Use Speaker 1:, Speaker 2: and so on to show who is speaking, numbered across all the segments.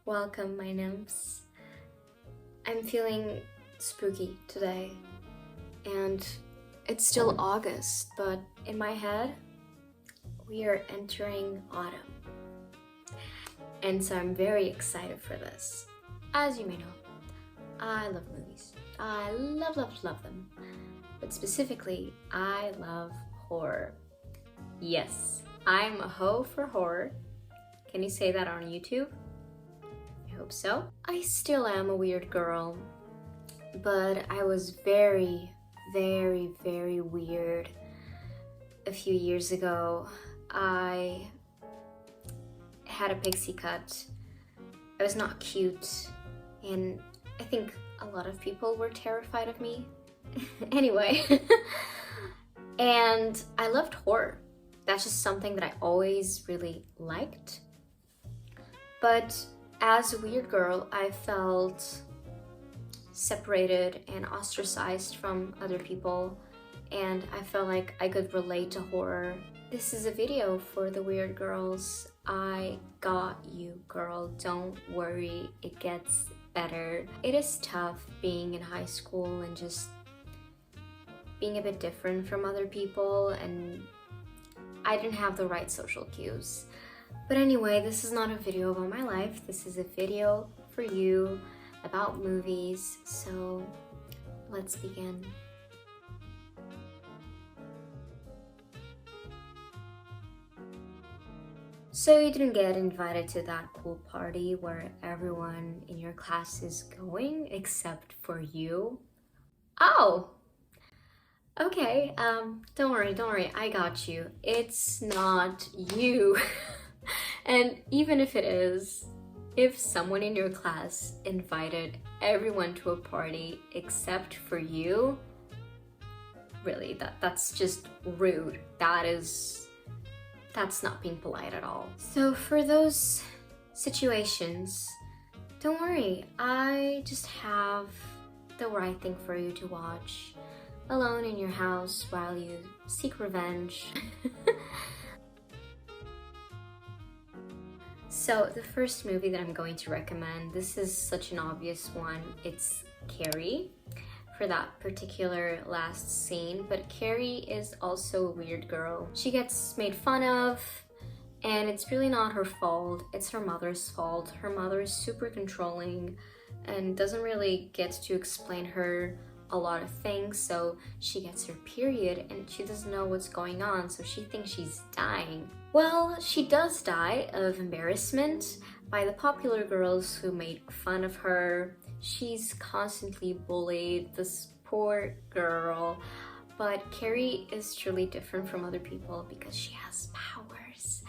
Speaker 1: Welcome, my nymphs. I'm feeling spooky today, and it's still August, but in my head, we are entering autumn. And so I'm very excited for this. As you may know, I love movies. I love them. But specifically, I love horror. Yes, I'm a hoe for horror. Can you say that on YouTube? I hope so. I still am a weird girl, but I was very weird a few years ago. I had a pixie cut. I was not cute, and I think a lot of people were terrified of me. Anyway, and I loved horror. That's just something that I always really liked. But as a weird girl, I felt separated and ostracized from other people, and I felt like I could relate to horror. This is a video for the weird girls. I got you, girl. Don't worry, it gets better. It is tough being in high school and just being a bit different from other people, and I didn't have the right social cues. But anyway, this is not a video about my life. This is a video for you about movies. So let's begin. So you didn't get invited to that cool party where everyone in your class is going except for you? Oh! Okay, don't worry, I got you. It's not you. And even if it is, if someone in your class invited everyone to a party except for you, really, that's just rude. That's not being polite at all. So for those situations, don't worry, I just have the right thing for you to watch alone in your house while you seek revenge. So the first movie that I'm going to recommend, this is such an obvious one, it's Carrie, for that particular last scene. But Carrie is also a weird girl. She gets made fun of, and it's really not her fault, it's her mother's fault. Her mother is super controlling and doesn't really get to explain her a lot of things. So she gets her period and she doesn't know what's going on, so she thinks she's dying. Well, she does die of embarrassment by the popular girls who made fun of her. She's constantly bullied, this poor girl. But Carrie is truly different from other people because she has powers,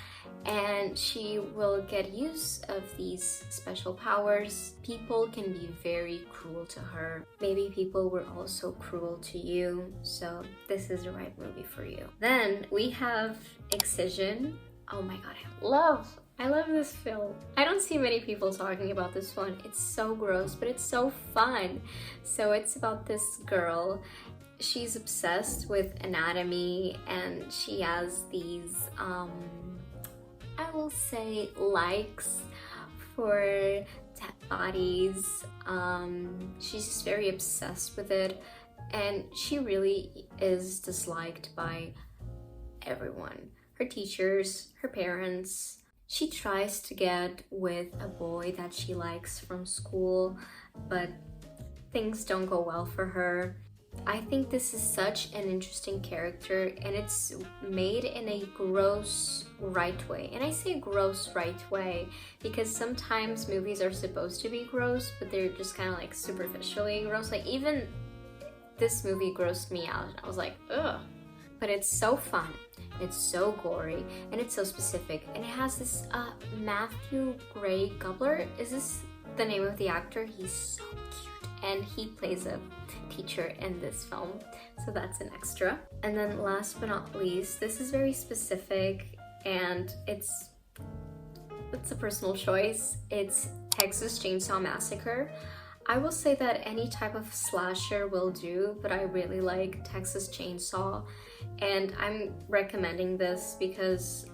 Speaker 1: and she will get use of these special powers. People can be very cruel to her. Maybe people were also cruel to you, so this is the right movie for you. Then we have Excision. Oh my god, I love this film. I don't see many people talking about this one. It's so gross, but it's so fun. So it's about this girl. She's obsessed with anatomy, and she has these, I will say, likes for dead bodies. She's just very obsessed with it, and she really is disliked by everyone. Her teachers, her parents. She tries to get with a boy that she likes from school, but things don't go well for her. I think this is such an interesting character, and it's made in a gross right way. And I say gross right way because sometimes movies are supposed to be gross, but they're just kind of like superficially gross. Like even this movie grossed me out. I was like, ugh. But it's so fun, it's so gory, and it's so specific. And it has this Matthew Gray Gubler. Is this the name of the actor? He's so cute, and he plays a teacher in this film, so that's an extra. And then last but not least, this is very specific, and it's a personal choice. It's Texas Chainsaw Massacre. I will say that any type of slasher will do, but I really like Texas Chainsaw, and I'm recommending this because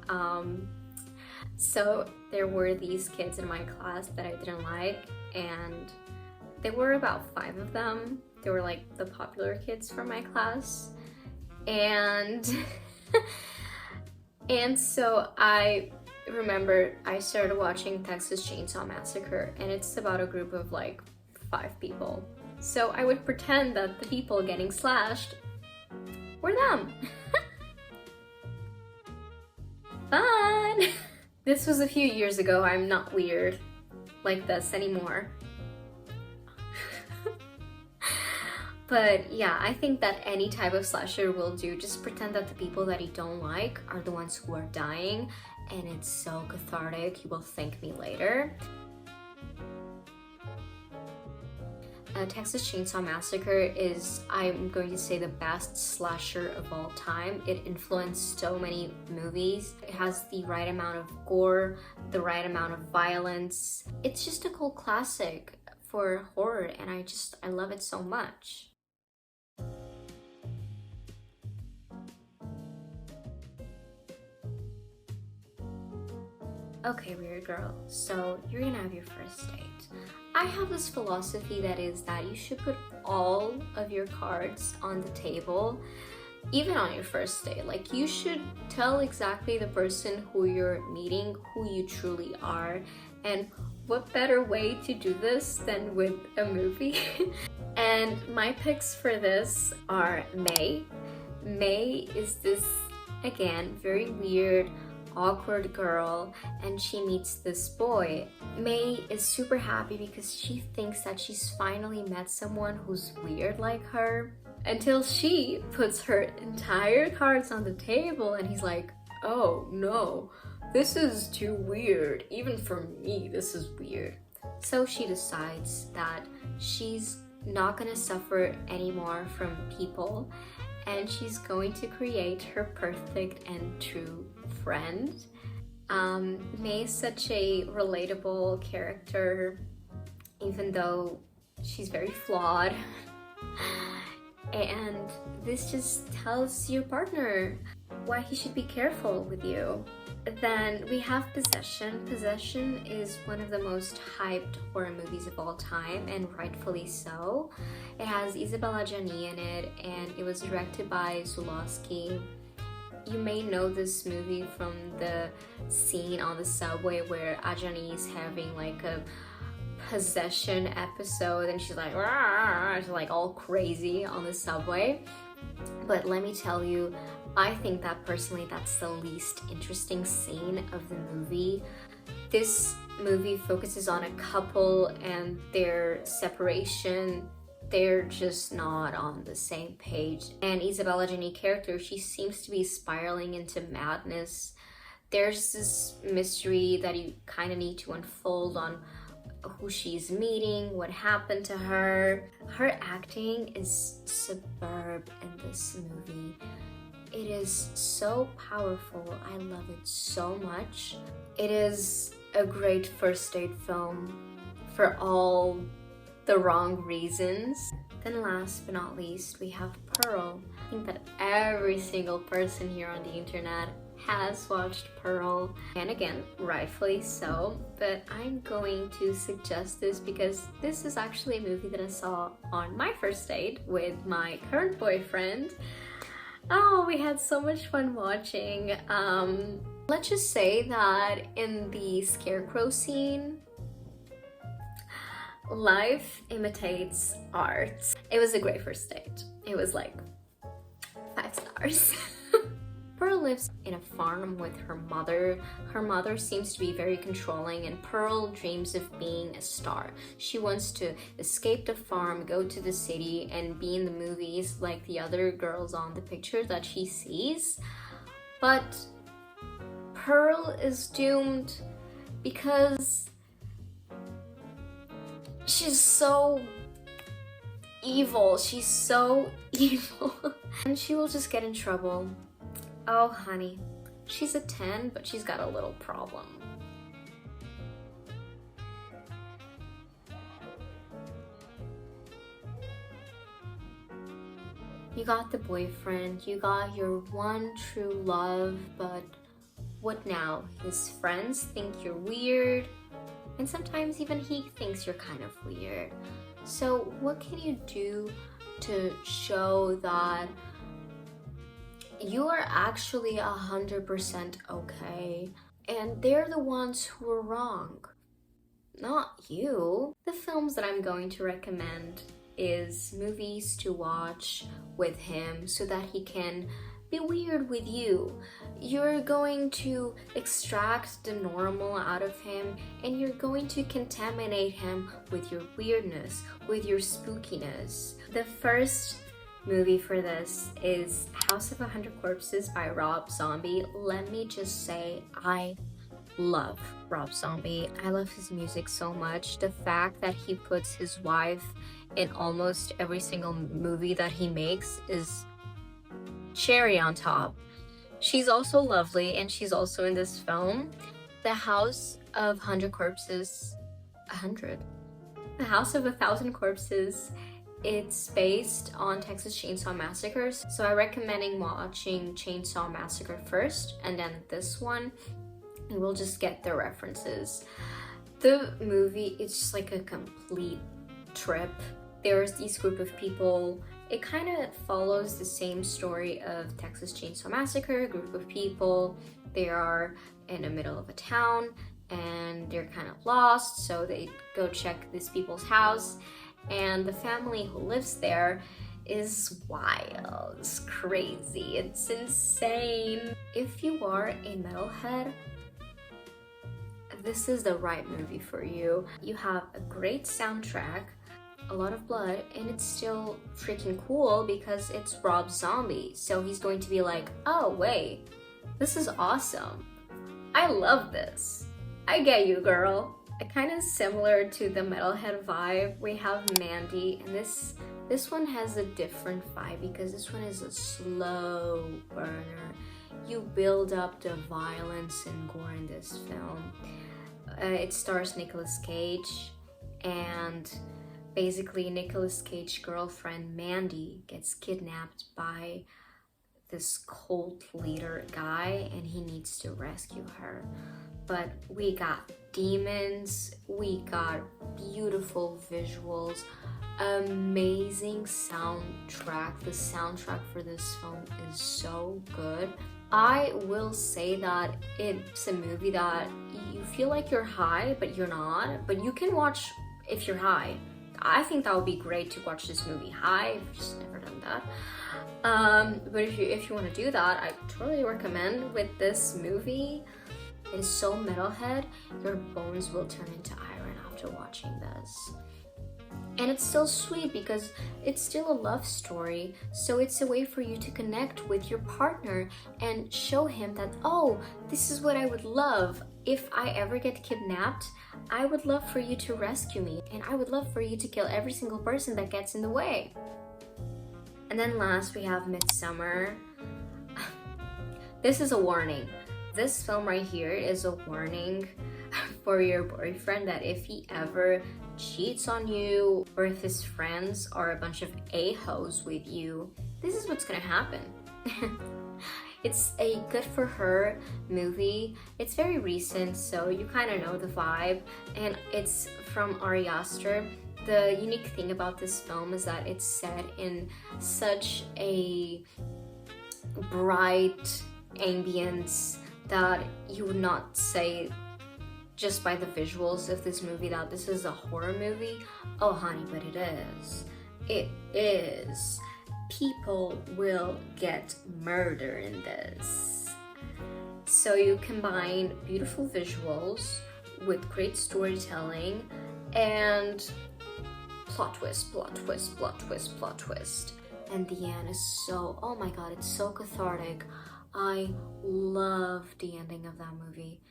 Speaker 1: so there were these kids in my class that I didn't like, and there were about 5 of them. They were like the popular kids from my class, and and so I remember I started watching Texas Chainsaw Massacre, and it's about a group of like 5 people. So I would pretend that the people getting slashed were them. Fun! This was a few years ago. I'm not weird like this anymore. But yeah, I think that any type of slasher will do. Just pretend that the people that you don't like are the ones who are dying, and it's so cathartic. You will thank me later. Texas Chainsaw Massacre is, I'm going to say, the best slasher of all time. It influenced so many movies. It has the right amount of gore, the right amount of violence. It's just a cult classic for horror, and I love it so much. Okay, weird girl, so you're gonna have your first date. I have this philosophy that is that you should put all of your cards on the table, even on your first date. Like, you should tell exactly the person who you're meeting who you truly are, and what better way to do this than with a movie? And my picks for this are May. May is this, again, very weird, awkward girl, and she meets this boy. May is super happy because she thinks that she's finally met someone who's weird like her, until she puts her entire cards on the table and he's like, oh no, this is too weird. Even for me, this is weird. So she decides that she's not gonna suffer anymore from people, and she's going to create her perfect and true friend. May is such a relatable character, even though she's very flawed. And this just tells your partner why he should be careful with you. Then we have Possession. Possession is one of the most hyped horror movies of all time, and rightfully so. It has Isabella Gianni in it, and it was directed by Zulawski. You may know this movie from the scene on the subway where Ajani is having like a possession episode, and she's like, "Rah!" She's like all crazy on the subway. But let me tell you, I think that personally that's the least interesting scene of the movie. This movie focuses on a couple and their separation. They're just not on the same page. And Isabella Gianni character, she seems to be spiraling into madness. There's this mystery that you kind of need to unfold on who she's meeting, what happened to her. Her acting is superb in this movie. It is so powerful. I love it so much. It is a great first date film for all the wrong reasons. Then last but not least, we have Pearl. I think that every single person here on the internet has watched Pearl, and again, rightfully so, but I'm going to suggest this because this is actually a movie that I saw on my first date with my current boyfriend. Oh, we had so much fun watching. Let's just say that in the scarecrow scene, life imitates art. It was a great first date. It was like 5 stars. Pearl lives in a farm with her mother. Her mother seems to be very controlling, and Pearl dreams of being a star. She wants to escape the farm, go to the city, and be in the movies like the other girls on the picture that she sees. But Pearl is doomed because she's so evil. She's so evil. And she will just get in trouble. Oh, honey. She's a 10, but she's got a little problem. You got the boyfriend, you got your one true love, but What now? His friends think you're weird, and sometimes even he thinks you're kind of weird. So what can you do to show that you are actually 100% okay and they're the ones who are wrong, not you? The films that I'm going to recommend is movies to watch with him so that he can be weird with you. You're going to extract the normal out of him and you're going to contaminate him with your weirdness, with your spookiness. The first movie for this is House of 100 Corpses by Rob Zombie. Let me just say, I love Rob Zombie. I love his music so much. The fact that he puts his wife in almost every single movie that he makes is cherry on top. She's also lovely, and she's also in this film. The House of 100 Corpses, 100? The House of 1,000 Corpses, it's based on Texas Chainsaw Massacres, so I'm recommending watching Chainsaw Massacre first, and then this one, and we'll just get the references. The movie, it's just like a complete trip. There's this group of people. It kind of follows the same story of Texas Chainsaw Massacre. A group of people, they are in the middle of a town and they're kind of lost, so they go check these people's house, and the family who lives there is wild, it's crazy, it's insane. If you are a metalhead, this is the right movie for you. You have a great soundtrack, a lot of blood, and it's still freaking cool because it's Rob Zombie. So he's going to be like, oh wait, this is awesome. I love this. I get you, girl. Kind of similar to the metalhead vibe, we have Mandy, and this one has a different vibe because this one is a slow burner. You build up the violence and gore in this film. It stars Nicolas Cage, and basically Nicolas Cage's girlfriend Mandy gets kidnapped by this cult leader guy, and he needs to rescue her. But we got demons, we got beautiful visuals, amazing soundtrack. The soundtrack for this film is so good. I will say that it's a movie that you feel like you're high, but you're not. But you can watch if you're high. I think that would be great to watch this movie high. I've just never done that. But if you want to do that, I totally recommend with this movie. It is so metalhead, your bones will turn into iron after watching this. And it's still sweet because it's still a love story, so it's a way for you to connect with your partner and show him that, oh, this is what I would love. If I ever get kidnapped, I would love for you to rescue me, and I would love for you to kill every single person that gets in the way. And then last we have Midsummer. This is a warning. This film right here is a warning for your boyfriend that if he ever cheats on you or if his friends are a bunch of a-hoes with you, this is what's gonna happen. It's a good for her movie. It's very recent, so you kind of know the vibe, and it's from Ari Aster. The unique thing about this film is that it's set in such a bright ambience that you would not say just by the visuals of this movie that this is a horror movie. Oh honey, but it is. It is. People will get murdered in this. So you combine beautiful visuals with great storytelling and plot twist, plot twist, plot twist, plot twist. And the end is so, oh my god, it's so cathartic. I love the ending of that movie.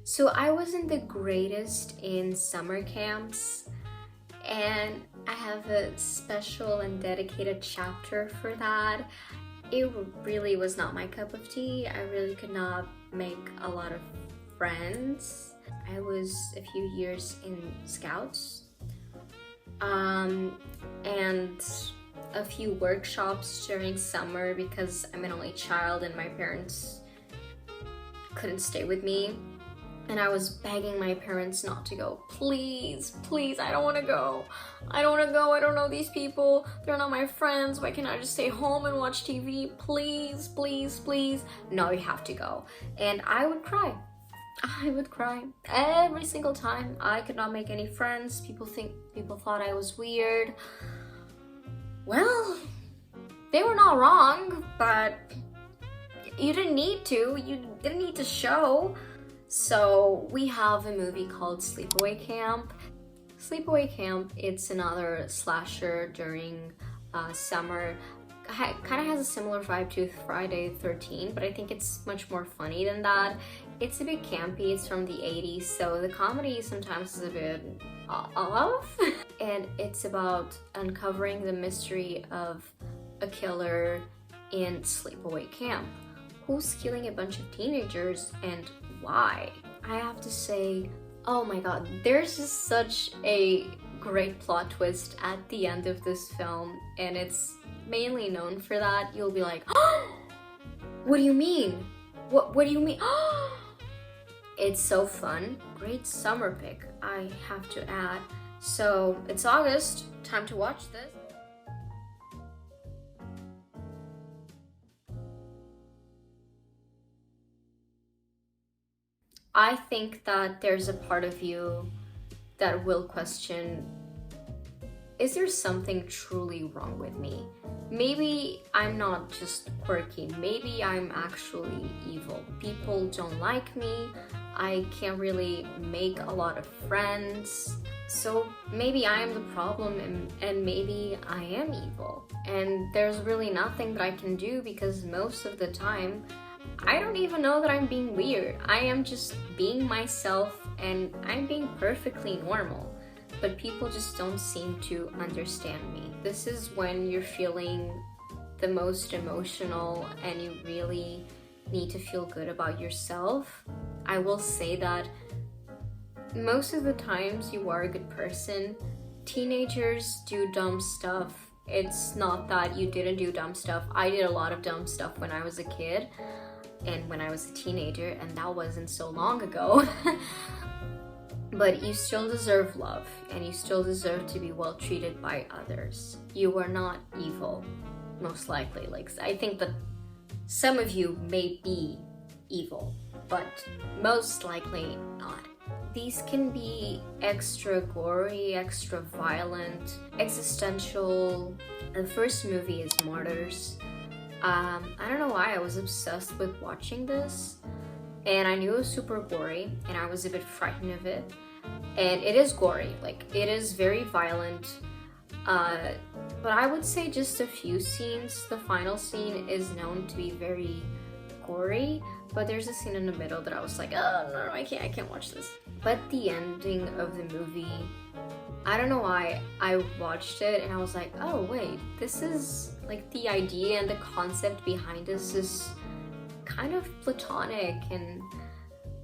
Speaker 1: So I wasn't the greatest in summer camps, and I have a special and dedicated chapter for that. It really was not my cup of tea. I really could not make a lot of friends. I was a few years in Scouts, and a few workshops during summer because I'm an only child and my parents couldn't stay with me. And I was begging my parents not to go. Please, please, I don't want to go. I don't want to go. I don't know these people. They're not my friends. Why can't I just stay home and watch TV? Please, please, please. No, you have to go. And I would cry. I would cry every single time. I could not make any friends. People thought I was weird. Well, they were not wrong, but you didn't need to. You didn't need to show. So we have a movie called Sleepaway Camp. Sleepaway Camp, it's another slasher during summer. Kind of has a similar vibe to Friday the 13th, but I think it's much more funny than that. It's a bit campy, it's from the 80s, so the comedy sometimes is a bit off. And it's about uncovering the mystery of a killer in Sleepaway Camp. Who's killing a bunch of teenagers and why? I have to say, oh my god, there's just such a great plot twist at the end of this film, and it's mainly known for that. You'll be like, oh, what do you mean? What do you mean? It's so fun. Great summer pick, I have to add. So it's August, time to watch this. I think that there's a part of you that will question, is there something truly wrong with me? Maybe I'm not just quirky, maybe I'm actually evil. People don't like me, I can't really make a lot of friends. So maybe I am the problem and maybe I am evil. And there's really nothing that I can do because most of the time, I don't even know that I'm being weird. I am just being myself and I'm being perfectly normal. But people just don't seem to understand me. This is when you're feeling the most emotional and you really need to feel good about yourself. I will say that most of the times you are a good person. Teenagers do dumb stuff. It's not that you didn't do dumb stuff. I did a lot of dumb stuff when I was a kid and when I was a teenager, and that wasn't so long ago. But you still deserve love and you still deserve to be well treated by others. You are not evil, most likely. Like, I think that some of you may be evil, but most likely not. These can be extra gory, extra violent, existential. The first movie is Martyrs. I don't know why I was obsessed with watching this, and I knew it was super gory and I was a bit frightened of it. And it is gory, like it is very violent, but I would say just a few scenes. The final scene is known to be very gory, but there's a scene in the middle that I was like, oh no, I can't watch this. But the ending of the movie, I don't know why I watched it and I was like, oh wait, this is like the idea and the concept behind this is kind of platonic and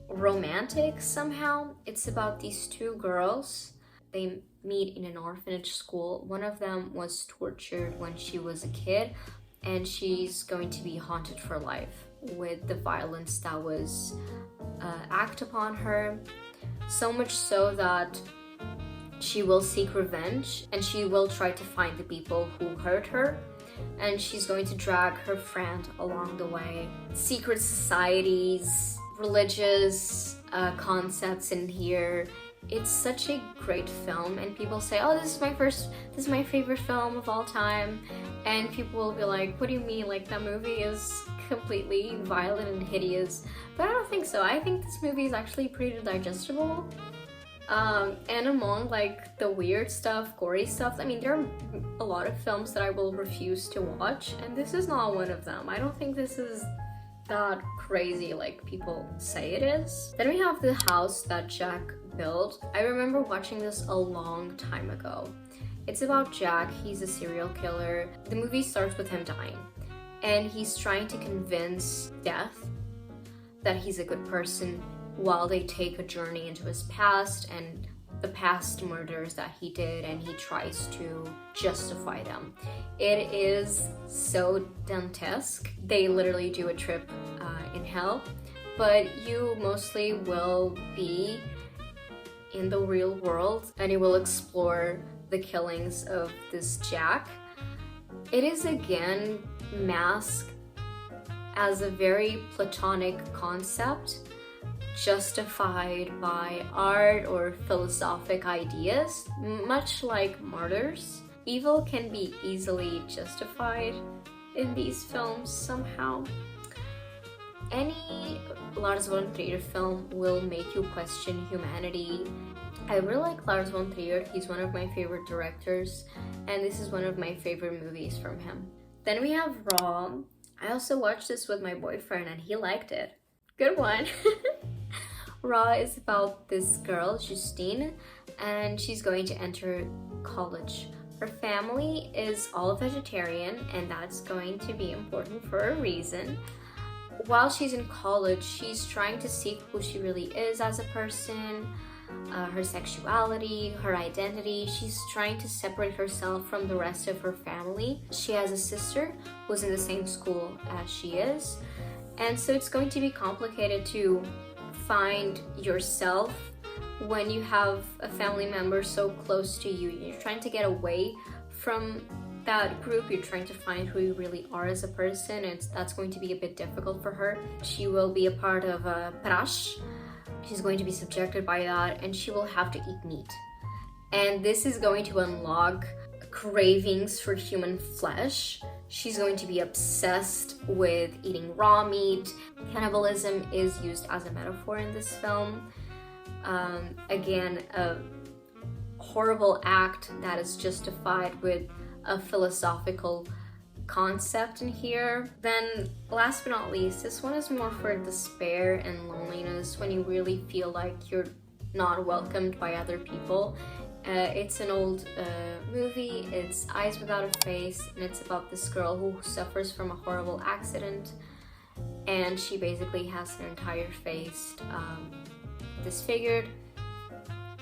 Speaker 1: romantic somehow. It's about these two girls. They meet in an orphanage school. One of them was tortured when she was a kid and she's going to be haunted for life with the violence that was acted upon her. So much so that she will seek revenge and she will try to find the people who hurt her, and she's going to drag her friend along the way. Secret societies, religious concepts in here. It's such a great film, and people say, oh, this is my favorite film of all time, and people will be like, what do you mean, like that movie is completely violent and hideous? But I don't think so. I think this movie is actually pretty digestible. And among like the weird stuff, gory stuff, I mean, there are a lot of films that I will refuse to watch, and this is not one of them. I don't think this is that crazy like people say it is. Then we have The House That Jack Built. I remember watching this a long time ago. It's about Jack. He's a serial killer. The movie starts with him dying, and he's trying to convince Death that he's a good person while they take a journey into his past and the past murders that he did, and he tries to justify them. It is so Dantesque. They literally do a trip in hell, but you mostly will be in the real world, and you will explore the killings of this Jack. It is again masked as a very platonic concept, justified by art or philosophic ideas, much like martyrs. Evil can be easily justified in these films somehow. Any Lars von Trier film will make you question humanity. I really like Lars von Trier. He's one of my favorite directors, and this is one of my favorite movies from him. Then we have Raw. I also watched this with my boyfriend and he liked it. Good one. Raw is about this girl, Justine, and she's going to enter college. Her family is all vegetarian, and that's going to be important for a reason. While she's in college, she's trying to see who she really is as a person, her sexuality, her identity. She's trying to separate herself from the rest of her family. She has a sister who's in the same school as she is, and so it's going to be complicated to find yourself when you have a family member so close to you. You're trying to get away from that group, you're trying to find who you really are as a person, and that's going to be a bit difficult for her. She will be a part of a prash. She's going to be subjected by that, and she will have to eat meat. And this is going to unlock cravings for human flesh. She's going to be obsessed with eating raw meat. Cannibalism is used as a metaphor in this film. Again, a horrible act that is justified with a philosophical concept in here. Then last but not least, this one is more for despair and loneliness, when you really feel like you're not welcomed by other people. It's an old movie. It's Eyes Without a Face, and it's about this girl who suffers from a horrible accident, and she basically has her entire face disfigured.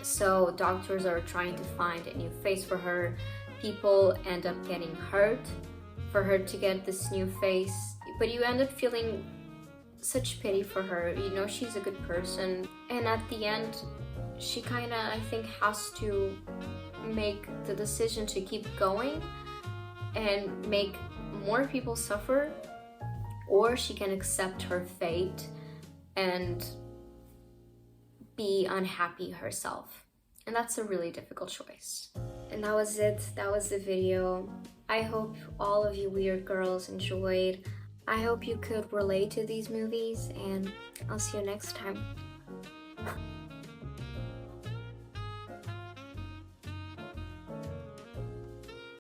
Speaker 1: So doctors are trying to find a new face for her. People end up getting hurt for her to get this new face, but you end up feeling such pity for her. You know she's a good person, and at the end she kind of, I think, has to make the decision to keep going and make more people suffer, or she can accept her fate and be unhappy herself. And that's a really difficult choice. And that was it. That was the video. I hope all of you weird girls enjoyed. I hope you could relate to these movies, and I'll see you next time.